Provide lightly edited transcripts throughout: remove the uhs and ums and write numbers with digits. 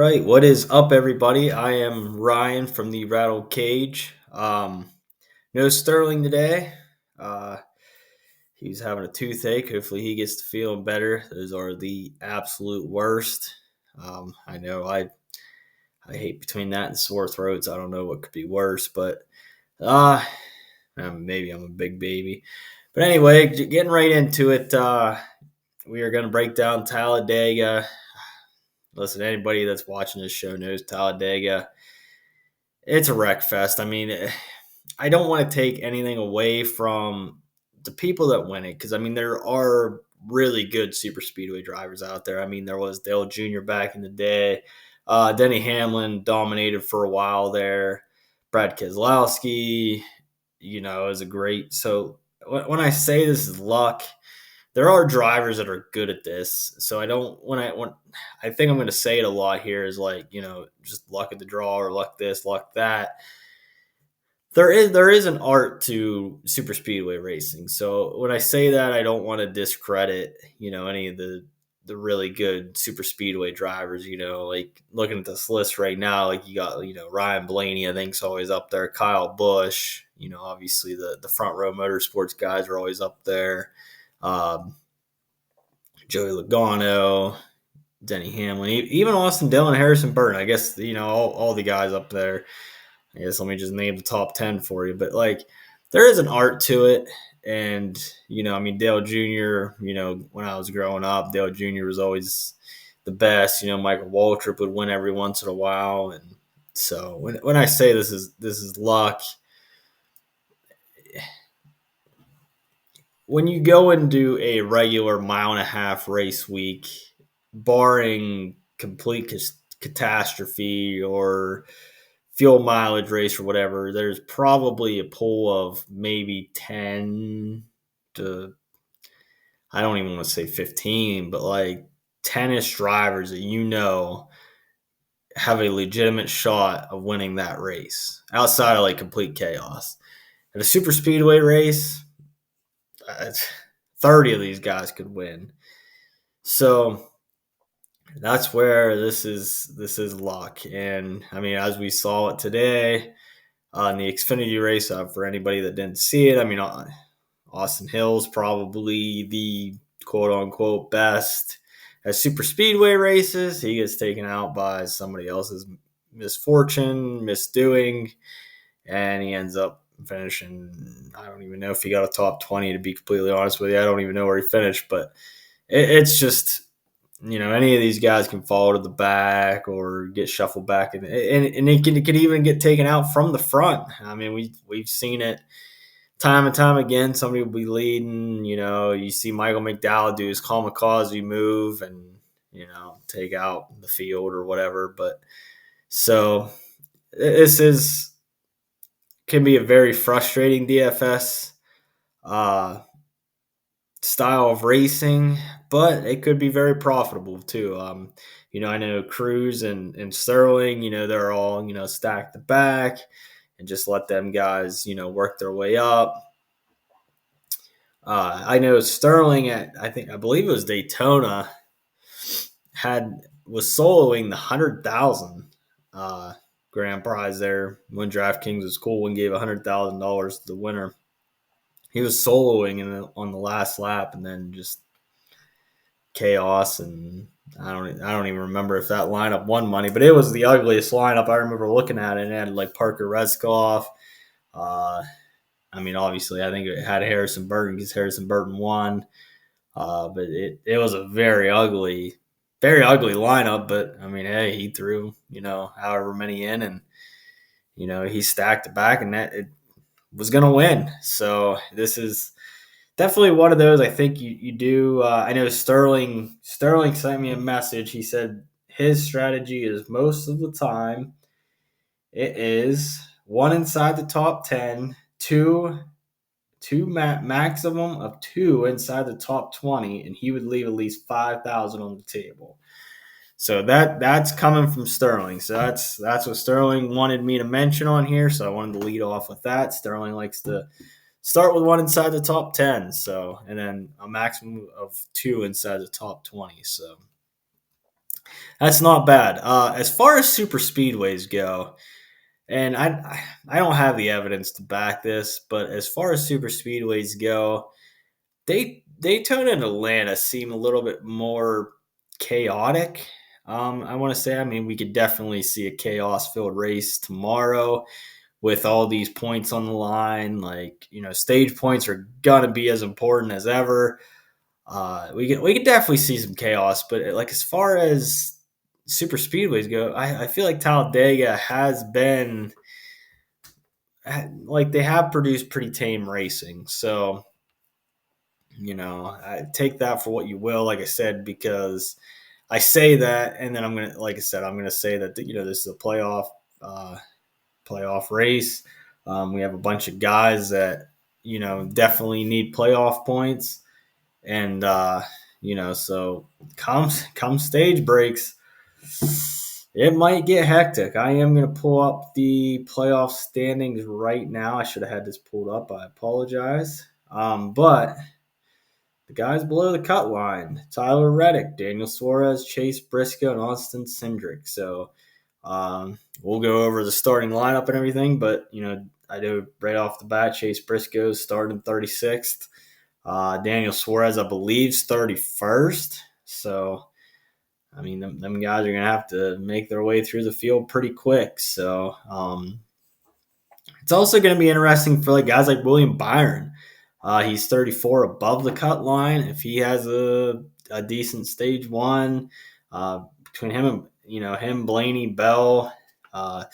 right, what is up, everybody? I am Ryan from the Rattled Cage. No Sterling today. Uh, he's having a toothache. Hopefully, he gets to feeling better. Those are the absolute worst. I know I hate between that and sore throats. I don't know what could be worse, but uh, maybe I'm a big baby. But anyway, getting right into it. We are going to break down Talladega. Listen, anybody that's watching this show knows Talladega. It's a wreck fest. I mean, I don't want to take anything away from the people that win it because, I mean, there are really good super speedway drivers out there. I mean, there was Dale Jr. back in the day. Denny Hamlin dominated for a while there. Brad Keselowski, is a great. So when I say this is luck, there are drivers that are good at this. So I don't when I think I'm going to say it a lot here is like just luck at the draw or luck this, luck that. There is an art to super speedway racing. So when I say that, I don't want to discredit any of the really good super speedway drivers. Like looking at this list right now, like you got Ryan Blaney, I think's always up there. Kyle Busch, obviously the front row motorsports guys are always up there. Um, Joey Logano, Denny Hamlin, even Austin Dillon, Harrison Burton. I guess all the guys up there. I guess let me just name the top 10 for you. But like, there is an art to it, and I mean, Dale Jr. When I was growing up, Dale Jr. was always the best. Michael Waltrip would win every once in a while, and so when I say this is luck, when you go and do a regular mile and a half race week, barring complete catastrophe or fuel mileage race or whatever, there's probably a pool of maybe 10 to, I don't even want to say 15, but like 10-ish drivers that have a legitimate shot of winning that race outside of like complete chaos. At a super speedway race, 30 of these guys could win. So that's where this is luck. And I mean, as we saw it today in the Xfinity race, for anybody that didn't see it, I mean, Austin Hill's probably the quote unquote best at super speedway races. He gets taken out by somebody else's misfortune, misdoing, and he ends up finishing. I don't even know if he got a top 20, to be completely honest with you. I don't even know where he finished, but it's just, any of these guys can fall to the back or get shuffled back, and it can even get taken out from the front. I mean, we've seen it time and time again. Somebody will be leading, you see Michael McDowell do his kamikaze move and, take out the field or whatever. But so can be a very frustrating DFS style of racing, but it could be very profitable too. I know Cruz and Sterling, they're all, stacked the back and just let them guys, work their way up. I know Sterling I believe it was Daytona was soloing the 100,000 grand prize there when DraftKings was cool and gave $100,000 to the winner. He was soloing on the last lap, and then just chaos. And I don't even remember if that lineup won money, but it was the ugliest lineup. I remember looking at it, and it had like Parker Retzkoff. I mean, obviously, I think it had Harrison Burton because Harrison Burton won. But it was a very ugly lineup. But I mean, hey, he threw however many in, and he stacked it back, and that it was going to win. So this is definitely one of those. I think you do. I know Sterling sent me a message. He said his strategy is most of the time it is one inside the top 10, two maximum of two inside the top 20, and he would leave at least 5,000 on the table. So that's coming from Sterling. So that's what Sterling wanted me to mention on here. So I wanted to lead off with that. Sterling likes to start with one inside the top 10. So, and then a maximum of two inside the top 20. So That's not bad. As far as super speedways go, and I don't have the evidence to back this, but as far as super speedways go, Daytona and Atlanta seem a little bit more chaotic. I want to say, I mean, we could definitely see a chaos-filled race tomorrow with all these points on the line. Like, stage points are gonna be as important as ever. We could definitely see some chaos, but like as far as super speedways go, I feel like Talladega has been like they have produced pretty tame racing. So I take that for what you will. Like I said, because I say that, and then like I said, I'm gonna say that this is a uh, playoff race. We have a bunch of guys that definitely need playoff points, and so come stage breaks, it might get hectic. I am going to pull up the playoff standings right now. I should have had this pulled up. I apologize. But the guys below the cut line: Tyler Reddick, Daniel Suarez, Chase Briscoe, and Austin Cindric. So we'll go over the starting lineup and everything, but I know right off the bat, Chase Briscoe starting 36th. Daniel Suarez, I believe, is 31st. So, I mean, them guys are going to have to make their way through the field pretty quick. So, it's also going to be interesting for like guys like William Byron. He's 34 above the cut line. If he has a decent stage one, between him and him, Blaney, Bell, uh,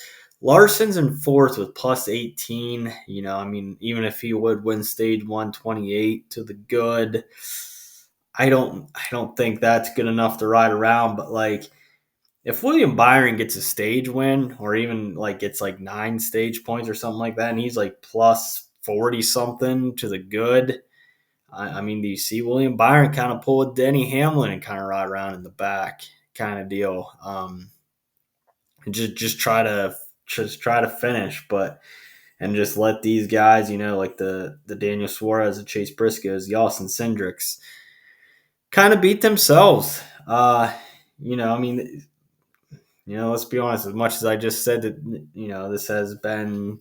Larson's in fourth with plus 18. I mean, even if he would win stage 128 to the good, I don't think that's good enough to ride around. But like, if William Byron gets a stage win, or even like gets like 9 stage points or something like that, and he's like plus 40 something to the good, I mean, do you see William Byron kind of pull a Denny Hamlin and kind of ride around in the back kind of deal? And just try to finish, but and just let these guys, like the Daniel Suarez, the Chase Briscoes, the Austin Cindrics, kind of beat themselves. I mean, let's be honest. As much as I just said that, this has been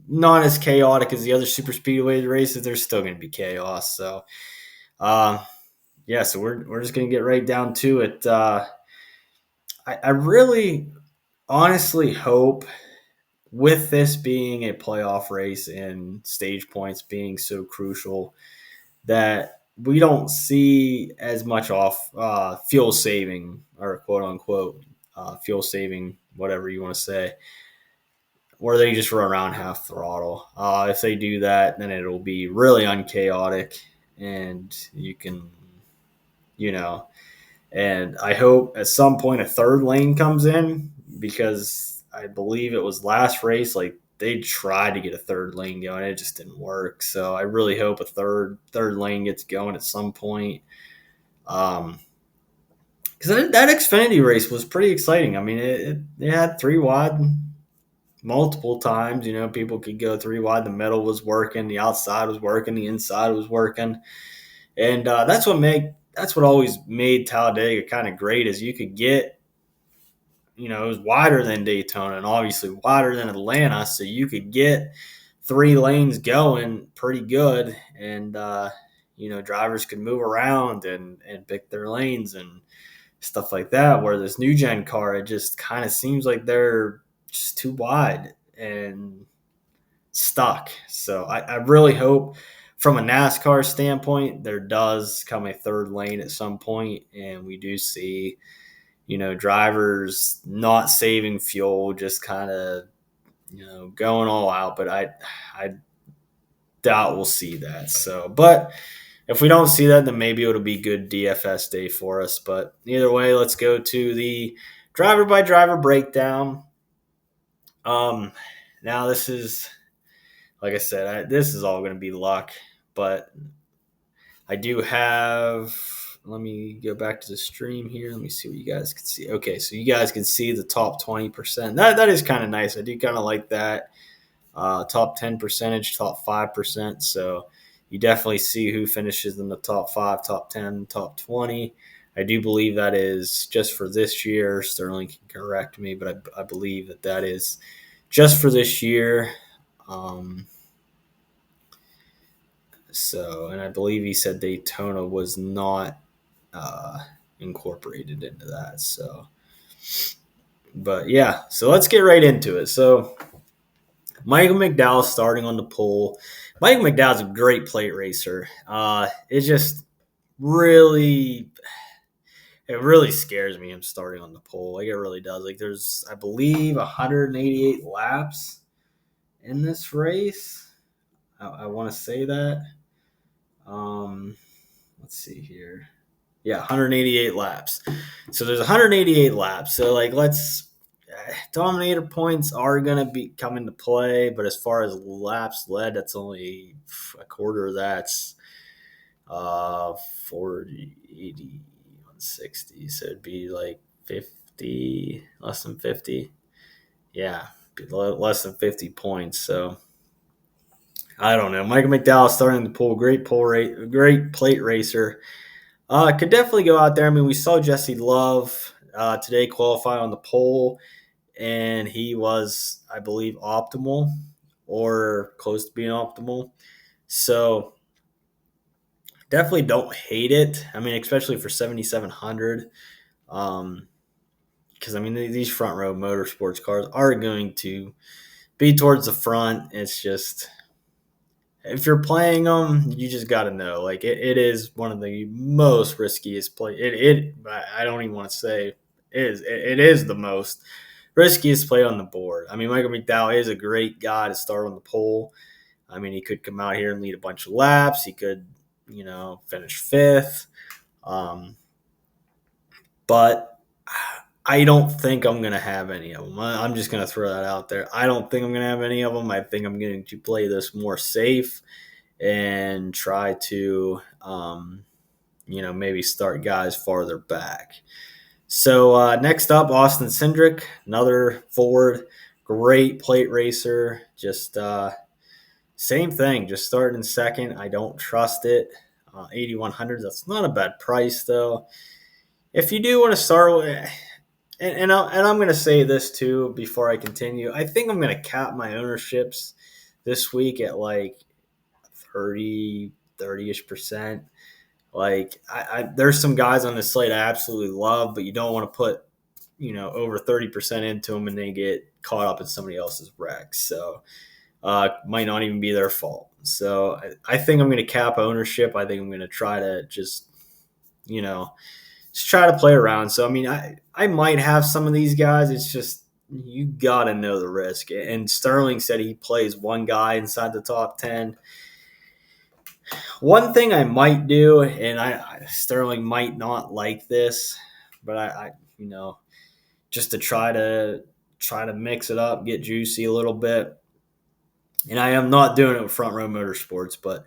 not as chaotic as the other super speedway races. There's still going to be chaos. So, uh, yeah. So we're just going to get right down to it. I really, honestly hope, with this being a playoff race and stage points being so crucial, that we don't see as much off fuel saving, or quote unquote fuel saving, whatever you want to say, where they just run around half throttle. If they do that, then it'll be really unchaotic, and you can, you know, and I hope at some point a third lane comes in, because I believe it was last race, like they tried to get a third lane going, it just didn't work. So I really hope a third lane gets going at some point. Because that Xfinity race was pretty exciting. I mean, it had 3 wide multiple times. People could go 3 wide. The middle was working, the outside was working, the inside was working, and that's what always made Talladega kind of great, is you could get, it was wider than Daytona and obviously wider than Atlanta, so you could get 3 lanes going pretty good, and drivers could move around and pick their lanes and stuff like that. Where this new gen car, it just kind of seems like they're just too wide and stuck. So I really hope, from a NASCAR standpoint, there does come a third lane at some point, and we do see, drivers not saving fuel, just kind of, going all out. But I doubt we'll see that. So, but if we don't see that, then maybe it'll be good DFS day for us. But either way, let's go to the driver by driver breakdown. Now this is, like I said, this is all going to be luck, but I do have. Let me go back to the stream here. Let me see what you guys can see. Okay, so you guys can see the top 20%. That is kind of nice. I do kind of like that. Top 10 percentage, top 5%. So you definitely see who finishes in the top 5, top 10, top 20. I do believe that is just for this year. Sterling can correct me, but I believe that is just for this year. Um, and I believe he said Daytona was not uh, incorporated into that. So, but yeah, so let's get right into it. So, Michael McDowell starting on the pole. Michael McDowell's a great plate racer. It just really, it really scares me him starting on the pole. Like it really does. Like there's, I believe, 188 laps in this race. I want to say that. Um, let's see here. Yeah, 188 laps. So there's 188 laps. So like Dominator points are gonna be come into play, but as far as laps led, that's only a quarter of that's 40, 80, 160. So it'd be like 50, less than 50. Yeah, less than 50 points. So I don't know. Michael McDowell starting to pull great plate racer. Could definitely go out there. I mean, we saw Jesse Love today qualify on the pole, and he was, I believe, optimal or close to being optimal. So definitely don't hate it. I mean, especially for 7,700. Because I mean, these front row motorsports cars are going to be towards the front. It's just if you're playing them, you just got to know. Like it is one of the most riskiest play. I don't even want to say it is the most riskiest play on the board. I mean, Michael McDowell is a great guy to start on the pole. I mean, he could come out here and lead a bunch of laps. He could, finish fifth. But I don't think I'm going to have any of them. I'm just going to throw that out there. I don't think I'm going to have any of them. I think I'm going to play this more safe and try to, maybe start guys farther back. So next up, Austin Cindric, another Ford, great plate racer. Just same thing, just starting in second. I don't trust it. 8,100, that's not a bad price though. If you do want to start with, and I'm going to say this too before I continue, I think I'm going to cap my ownerships this week at like 30-ish percent. Like there's some guys on this slate I absolutely love, but you don't want to put over 30% into them and they get caught up in somebody else's wreck. So might not even be their fault. So I think I'm going to cap ownership. I think I'm going to try to just try to play around. So I mean I might have some of these guys. It's just you got to know the risk. And Sterling said he plays one guy inside the top 10. One thing I might do, and Sterling might not like this, but I just to try to mix it up, get juicy a little bit. And I am not doing it with Front Row Motorsports, but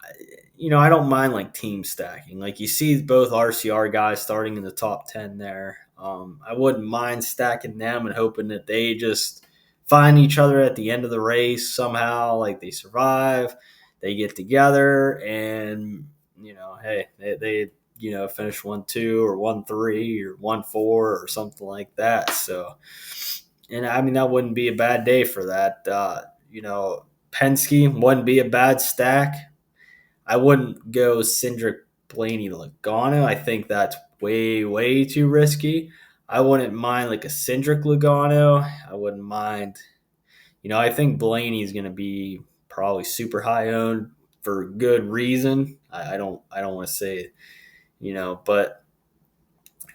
I don't mind like team stacking. Like you see both RCR guys starting in the top 10 there. I wouldn't mind stacking them and hoping that they just find each other at the end of the race somehow, like they survive, they get together, and hey, they finish 1-2 or 1-3 or 1-4 or something like that. So, and I mean that wouldn't be a bad day for that. Penske wouldn't be a bad stack. I wouldn't go Cindric, Blaney, Logano. I think that's way, way too risky. I wouldn't mind like a Cindric Logano. I wouldn't mind. I think Blaney's going to be probably super high owned for good reason. I don't want to say, but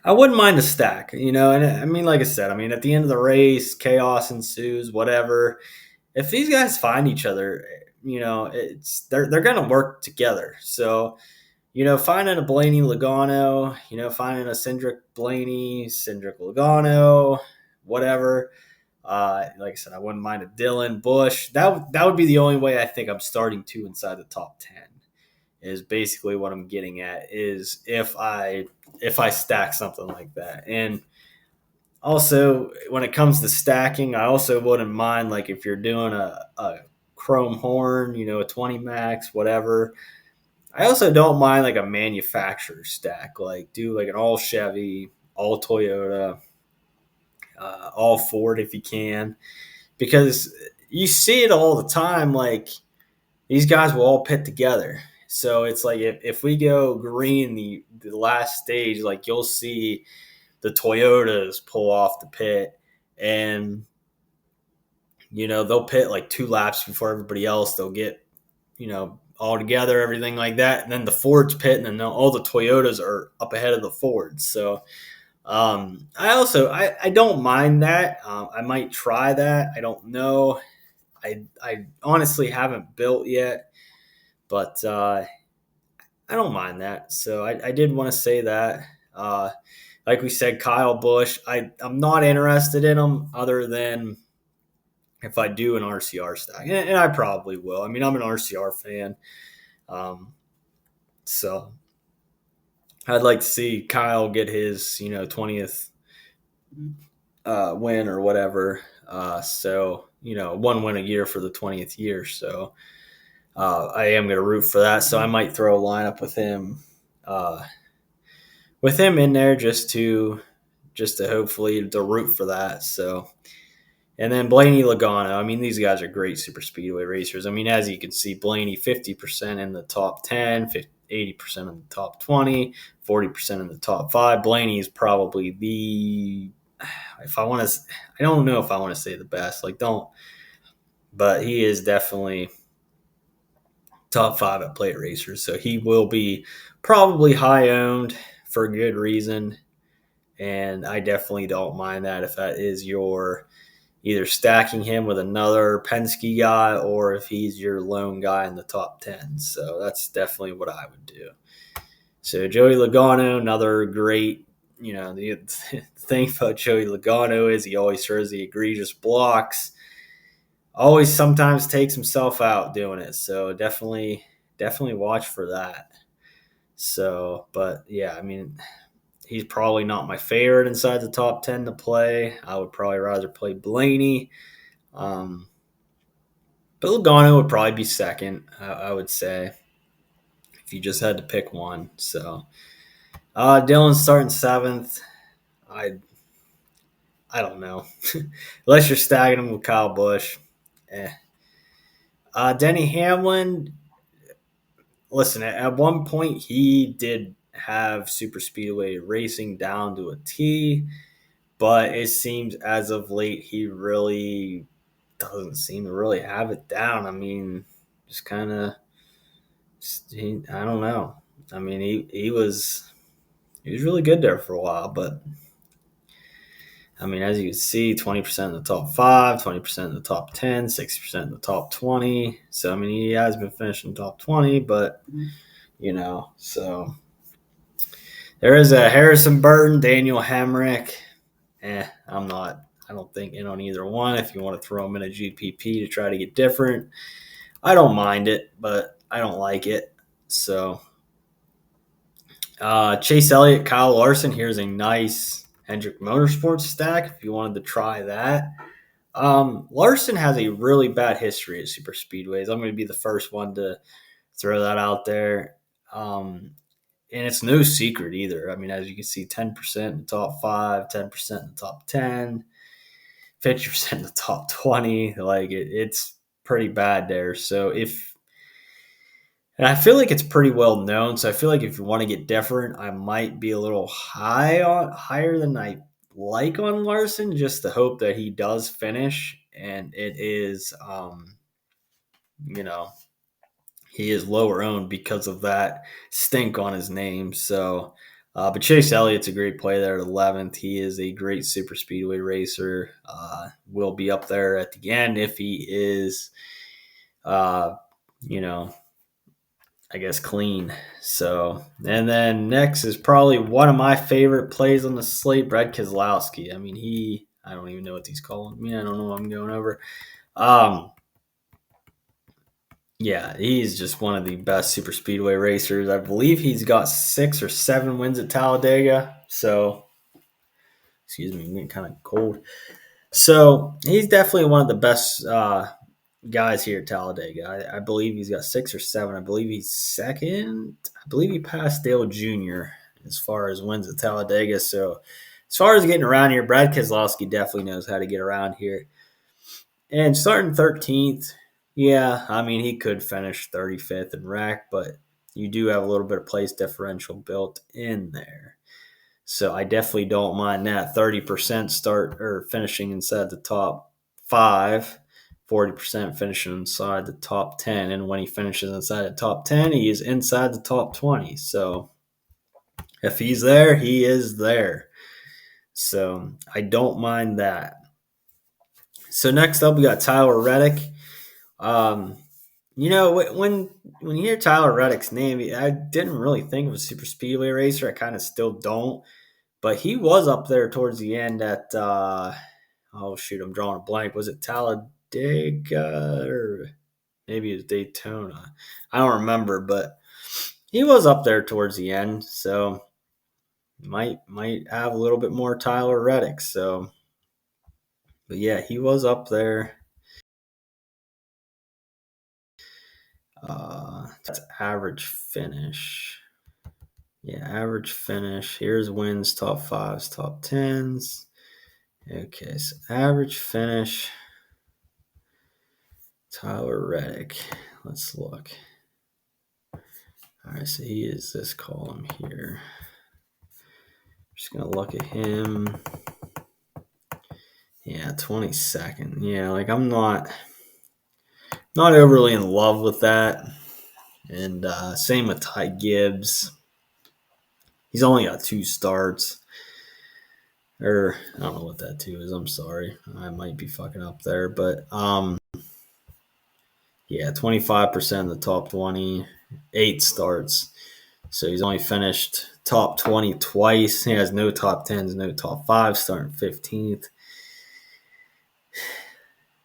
I wouldn't mind a stack, and I mean, like I said, I mean, at the end of the race, chaos ensues, whatever. If these guys find each other, they're going to work together. So, finding a Blaney Logano, finding a Cindric Blaney, Cindric Logano, whatever. Like I said, I wouldn't mind a Dylan Bush. That would be the only way I think I'm starting to inside the top 10. Is basically what I'm getting at. Is if I stack something like that. And also, when it comes to stacking, I also wouldn't mind like if you're doing a chrome horn, a 20 max, whatever. I also don't mind like a manufacturer stack, like do like an all Chevy, all Toyota, all Ford if you can, because you see it all the time. Like these guys will all pit together. So it's like if we go green the last stage, like you'll see the Toyotas pull off the pit, and they'll pit like 2 laps before everybody else. They'll get all together, everything like that, and then the Fords pit, and then all the Toyotas are up ahead of the Fords. So I don't mind that. I might try that. I don't know. I honestly haven't built yet, but I don't mind that. So I did want to say that. Like we said, Kyle Busch, I'm not interested in him other than if I do an RCR stack, and I probably will. I mean, I'm an RCR fan. Um, so I'd like to see Kyle get his 20th win or whatever. So one win a year for the 20th year. So I am going to root for that. So I might throw a lineup uh, with him in there just to hopefully to root for that. So. And then Blaney Logano. I mean, these guys are great super speedway racers. I mean, as you can see, Blaney 50% in the top 10, 80% in the top 20, 40% in the top 5. Blaney is probably if I want to, I don't know if I want to say the best. Like, don't, but he is definitely top 5 at plate racers. So he will be probably high owned for good reason. And I definitely don't mind that if that is your either stacking him with another Penske guy or if he's your lone guy in the top 10. So that's definitely what I would do. So Joey Logano, another great, the thing about Joey Logano is he always throws the egregious blocks, always sometimes takes himself out doing it. So definitely watch for that. So, but yeah, I mean, he's probably not my favorite inside the top 10 to play. I would probably rather play Blaney. But Logano would probably be second, I would say, if you just had to pick one. So Dylan's starting 7th. I don't know. Unless you're stacking him with Kyle Busch. Denny Hamlin, listen, at one point he did have super speedway racing down to a T, but it seems as of late he really doesn't seem to really have it down. I mean, just kind of, I don't know. I mean, he was really good there for a while, but I mean, as you can see, 20% in the top 5, 20% in the top 10, 60% in the top 20. So I mean, he has been finishing top 20, but so there is a Harrison Burton, Daniel Hemrick. I don't think in on either one. If you want to throw them in a GPP to try to get different, I don't mind it, but I don't like it. So Chase Elliott, Kyle Larson. Here's a nice Hendrick Motorsports stack if you wanted to try that. Larson has a really bad history at super speedways. I'm going to be the first one to throw that out there. And it's no secret either. I mean, as you can see, 10% in the top 5, 10% in the top 10, 50% in the top 20. Like it's pretty bad there. So and I feel like it's pretty well known. So I feel like if you want to get different, I might be a little higher than I like on Larson, just to hope that he does finish. And it is, he is lower owned because of that stink on his name. So, but Chase Elliott's a great play there at 11th. He is a great super speedway racer. Will be up there at the end if he is, you know, I guess clean. So, and then next is probably one of my favorite plays on the slate, Brad Keselowski. I mean, I don't even know what he's calling me. I don't know what I'm going over. Yeah, he's just one of the best super speedway racers. I believe he's got 6 or 7 wins at Talladega. So, excuse me, I'm getting kind of cold. So he's definitely one of the best guys here at Talladega. I believe he's got 6 or 7. I believe he's second. I believe he passed Dale Jr. as far as wins at Talladega. So as far as getting around here, Brad Keselowski definitely knows how to get around here. And starting 13th, yeah, I mean, he could finish 35th in rack, but you do have a little bit of place differential built in there. So I definitely don't mind that 30% start or finishing inside the top 5, 40% finishing inside the top 10. And when he finishes inside the top 10, he is inside the top 20. So if he's there, he is there. So I don't mind that. So next up, we got Tyler Reddick. Um, when you hear Tyler Reddick's name, I didn't really think of a super speedway racer. I kind of still don't, but he was up there towards the end at oh shoot, I'm drawing a blank. Was it Talladega or maybe it was Daytona? I don't remember, but he was up there towards the end, so might have a little bit more Tyler Reddick. So, but yeah, he was up there. That's average finish. Yeah, average finish. Here's wins, top 5s, top 10s. Okay, so average finish. Tyler Reddick. Let's look. All right, so he is this column here. Just gonna look at him. Yeah, 22nd. Yeah, like I'm not overly in love with that. And same with Ty Gibbs. He's only got 2 starts. Or I don't know what that 2 is. I'm sorry. I might be fucking up there, but yeah, 25% of the top 20, 8 starts. So he's only finished top 20 twice. He has no top 10s, no top 5s, starting 15th.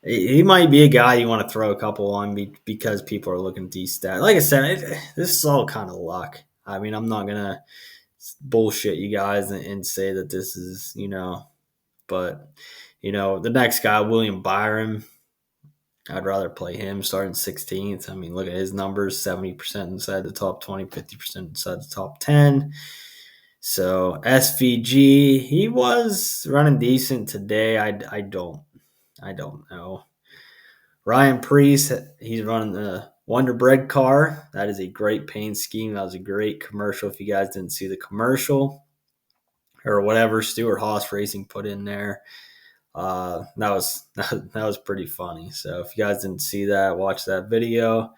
He might be a guy you want to throw a couple on because people are looking at these stats. Like I said, this is all kind of luck. I mean, I'm not going to bullshit you guys and say that this is, but, the next guy, William Byron, I'd rather play him starting 16th. I mean, look at his numbers, 70% inside the top 20, 50% inside the top 10. So SVG, he was running decent today. I don't know. Ryan Priest, he's running the Wonder Bread car. That is a great paint scheme. That was a great commercial. If you guys didn't see the commercial or whatever Stuart Haas Racing put in there, that was pretty funny. So if you guys didn't see that, watch that video.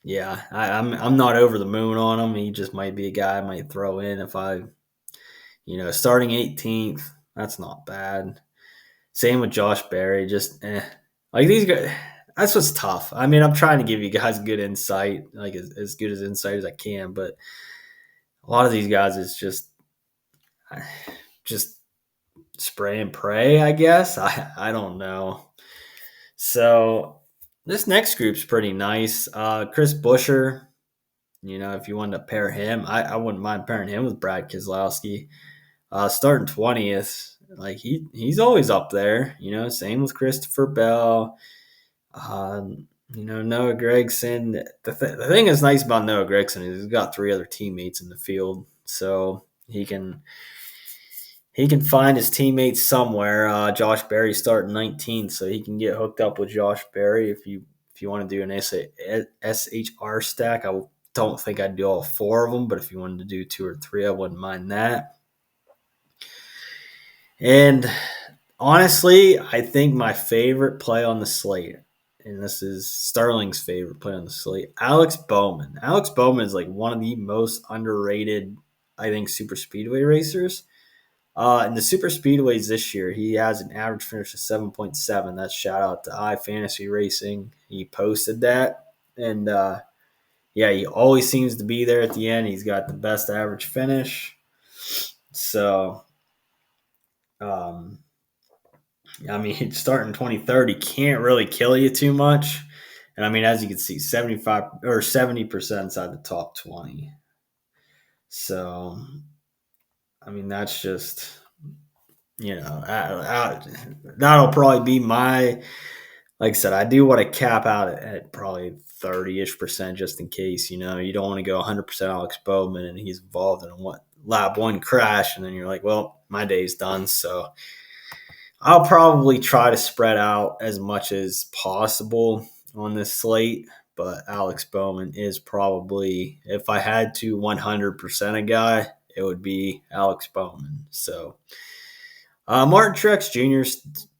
Yeah, I'm not over the moon on him. He just might be a guy I might throw in if I, starting 18th. That's not bad. Same with Josh Berry. Just like these guys. That's what's tough. I mean, I'm trying to give you guys good insight, like as good as insight as I can, but a lot of these guys is just spray and pray, I guess. I don't know. So this next group's pretty nice. Chris Buescher, if you wanted to pair him, I wouldn't mind pairing him with Brad Keselowski. Starting 20th, like he's always up there. Same with Christopher Bell. Noah Gragson. The thing that's nice about Noah Gragson is he's got 3 other teammates in the field, so he can find his teammates somewhere. Josh Berry starting 19th, so he can get hooked up with Josh Berry if you want to do an SHR stack. I don't think I'd do all 4 of them, but if you wanted to do 2 or 3, I wouldn't mind that. And honestly, I think my favorite play on the slate, and this is Sterling's favorite play on the slate, Alex Bowman. Alex Bowman is like one of the most underrated, I think, super speedway racers. In the super speedways this year, he has an average finish of 7.7. That's shout out to iFantasy Racing. He posted that. And yeah, he always seems to be there at the end. He's got the best average finish. So, I mean, starting 2030 can't really kill you too much. And I mean, as you can see, 75 or 70% inside the top 20. So, I mean, that's just that'll probably be my. Like I said, I do want to cap out at probably 30-ish% just in case. You don't want to go 100% Alex Bowman and he's involved in a lap one crash, and then you're like, well, my day's done. So I'll probably try to spread out as much as possible on this slate. But Alex Bowman is probably, if I had to 100% a guy, it would be Alex Bowman. So Martin Truex Jr.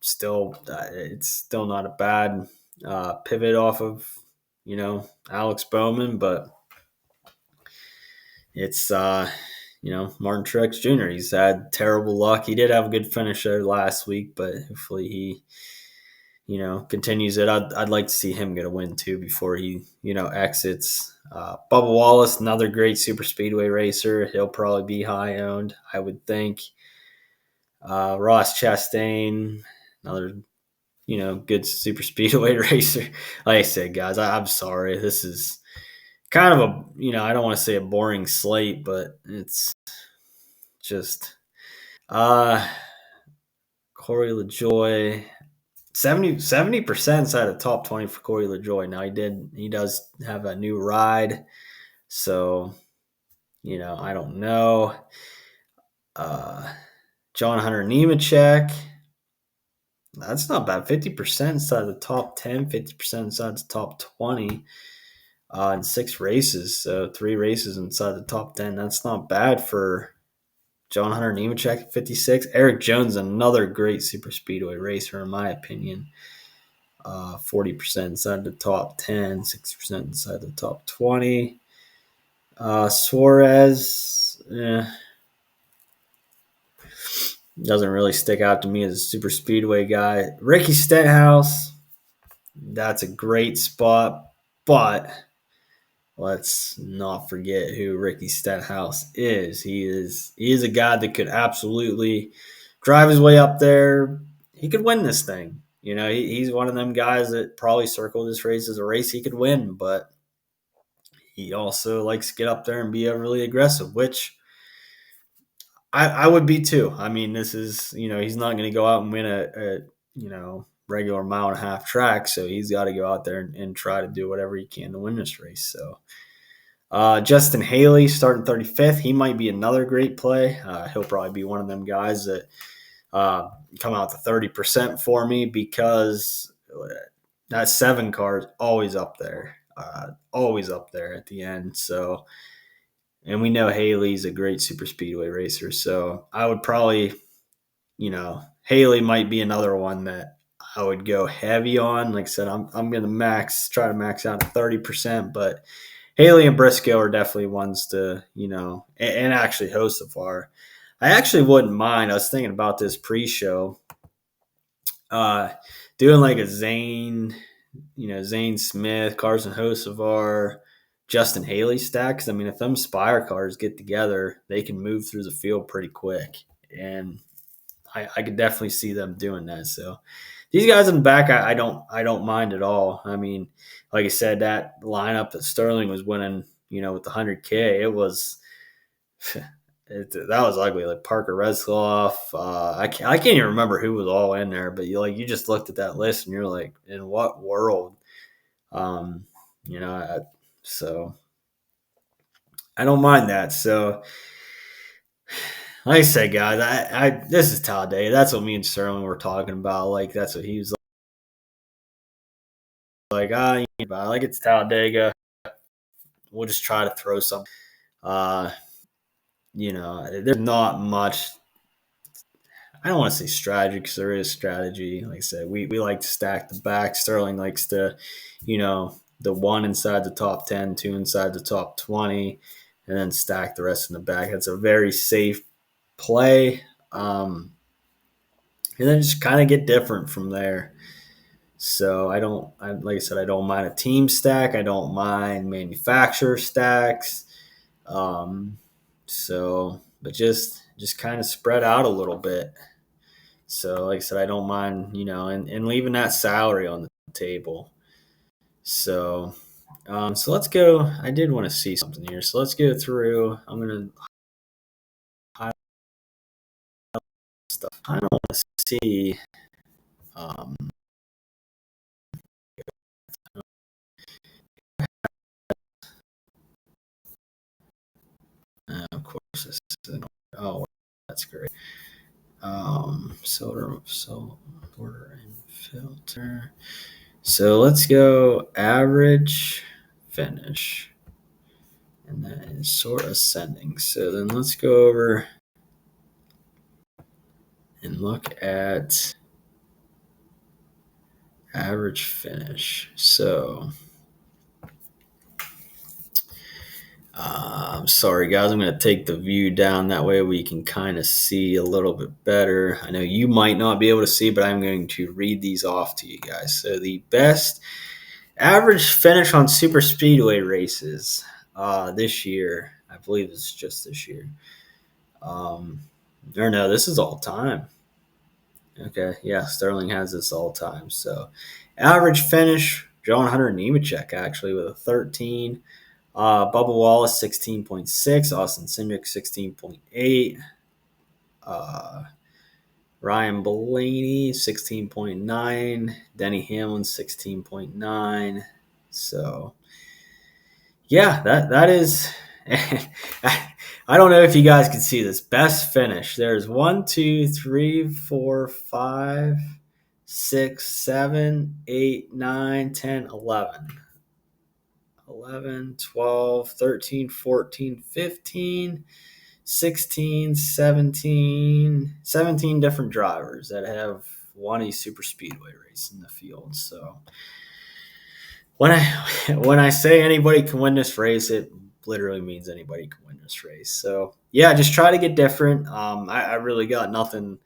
Still, it's still not a bad pivot off of Alex Bowman, but it's Martin Truex Jr. He's had terrible luck. He did have a good finish there last week, but hopefully he continues it. I'd like to see him get a win too before he exits. Bubba Wallace, another great super speedway racer. He'll probably be high owned, I would think. Ross Chastain, another good super speedway racer. Like I said, guys, I'm sorry. This is kind of I don't want to say a boring slate, but it's just Corey LaJoy, 70% inside the top 20 for Corey LaJoy. Now he does have a new ride, so I don't know. John Hunter Nemechek, that's not bad. 50% inside the top 10, 50% inside the top 20 in 6 races. So 3 races inside the top 10. That's not bad for John Hunter Nemechek at 56. Eric Jones, another great super speedway racer, in my opinion. 40% inside the top 10, 60% inside the top 20. Suarez, doesn't really stick out to me as a super speedway guy. Ricky Stenhouse, that's a great spot, but let's not forget who Ricky Stenhouse is. He is a guy that could absolutely drive his way up there. He could win this thing. He's one of them guys that probably circled this race as a race he could win, but he also likes to get up there and be really aggressive, which I would be too. I mean, this is, he's not going to go out and win a regular mile and a half track, so he's got to go out there and try to do whatever he can to win this race. So Justin Haley starting 35th. He might be another great play. He'll probably be one of them guys that come out to 30% for me, because that 7 car is always up there at the end. So, and we know Haley's a great super speedway racer. So I would probably, Haley might be another one that I would go heavy on. Like I said, I'm going to try to max out at 30%, but Haley and Briscoe are definitely ones to, and actually Hosefar. I actually wouldn't mind. I was thinking about this pre-show, doing like a Zane Smith, Carson Hocevar, Justin Haley stack. Because I mean, if them Spire cars get together, they can move through the field pretty quick, and I could definitely see them doing that. So these guys in the back, I don't mind at all. I mean, like I said, that lineup that Sterling was winning, with the 100K, it was. That was ugly. Like Parker Retzloff. I can't even remember who was all in there, but you just looked at that list and you're like, in what world? So I don't mind that. So like I said, guys, I this is Talladega. That's what me and Sterling were talking about. Like that's what he was like. Like it's Talladega. We'll just try to throw some. There's not much. I don't want to say strategy, because there is strategy. Like I said, we like to stack the back. Sterling likes to, the 1 inside the top 10, 2 inside the top 20, and then stack the rest in the back. That's a very safe play. And then just kind of get different from there. So like I said, I don't mind a team stack. I don't mind manufacturer stacks. But just kind of spread out a little bit. So, like I said, I don't mind, and leaving that salary on the table. So, so let's go. I did want to see something here. So let's go through. I'm going to highlight stuff. kind of want to see. Um, of course, this is oh, that's great. Sorter and filter. So let's go average finish, and that is sort ascending. So then let's go over and look at average finish. So I'm sorry, guys. I'm going to take the view down. That way we can kind of see a little bit better. I know you might not be able to see, but I'm going to read these off to you guys. So the best average finish on super speedway races this year, I believe it's just this year. Or no, this is all time. Okay, yeah, Sterling has this all time. So average finish, John Hunter Nemechek actually with a 13. Bubba Wallace 16.6, Austin Cindric 16.8, Ryan Blaney 16.9, Denny Hamlin 16.9. So yeah, that is. I don't know if you guys can see this best finish. There's 1, 2, 3, 4, 5, 6, 7, 8, 9, 10, 11. 11, 12, 13, 14, 15, 16, 17 different drivers that have won a super speedway race in the field. So when I say anybody can win this race, it literally means anybody can win this race. So yeah, just try to get different. I really got nothing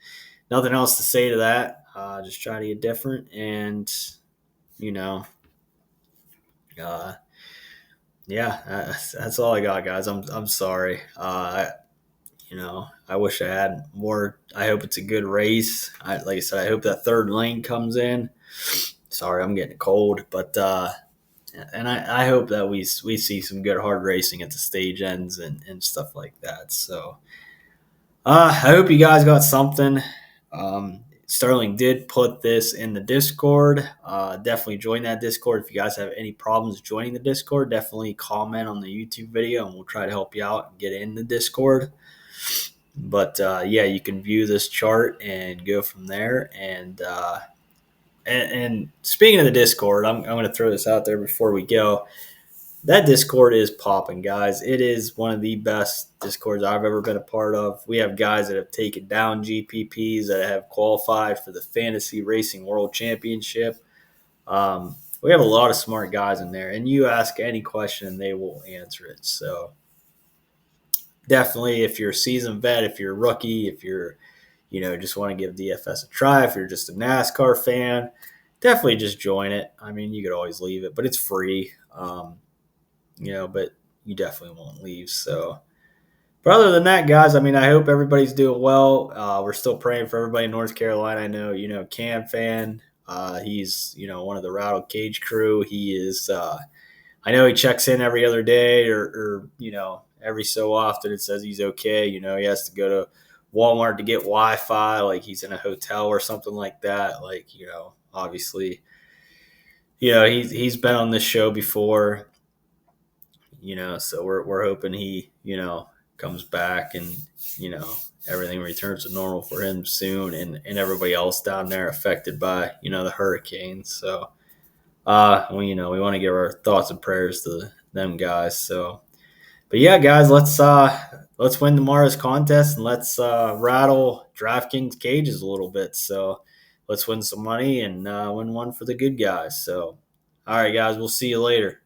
else to say to that. Just try to get different, and you know, uh, yeah, that's all I got, guys. I'm sorry. I wish I had more. I hope it's a good race. Like I said, I hope that third lane comes in. Sorry, I'm getting cold, but and I hope that we see some good hard racing at the stage ends and stuff like that. So I hope you guys got something. Sterling did put this in the Discord. Definitely join that Discord. If you guys have any problems joining the Discord, definitely comment on the YouTube video and we'll try to help you out and get in the Discord. But yeah, you can view this chart and go from there. And speaking of the Discord, I'm going to throw this out there before we go. That Discord is popping, guys. It is one of the best Discords I've ever been a part of. We have guys that have taken down GPPs, that have qualified for the Fantasy Racing World Championship. We have a lot of smart guys in there, and you ask any question, and they will answer it. So definitely, if you're a seasoned vet, if you're a rookie, if you're just want to give DFS a try, if you're just a NASCAR fan, definitely just join it. I mean, you could always leave it, but it's free. But you definitely won't leave. So, but other than that, guys, I mean, I hope everybody's doing well. We're still praying for everybody in North Carolina. I know, Cam fan. He's, one of the Rattle Cage crew. He is, I know he checks in every other day or every so often. It says he's okay. He has to go to Walmart to get Wi-Fi, like he's in a hotel or something like that. Like, obviously, he's been on this show before. So we're hoping he, comes back and, everything returns to normal for him soon and everybody else down there affected by, the hurricane. So, we want to give our thoughts and prayers to them guys. So, but yeah, guys, let's win tomorrow's contest and let's rattle DraftKings cages a little bit. So let's win some money and win one for the good guys. So, all right, guys, we'll see you later.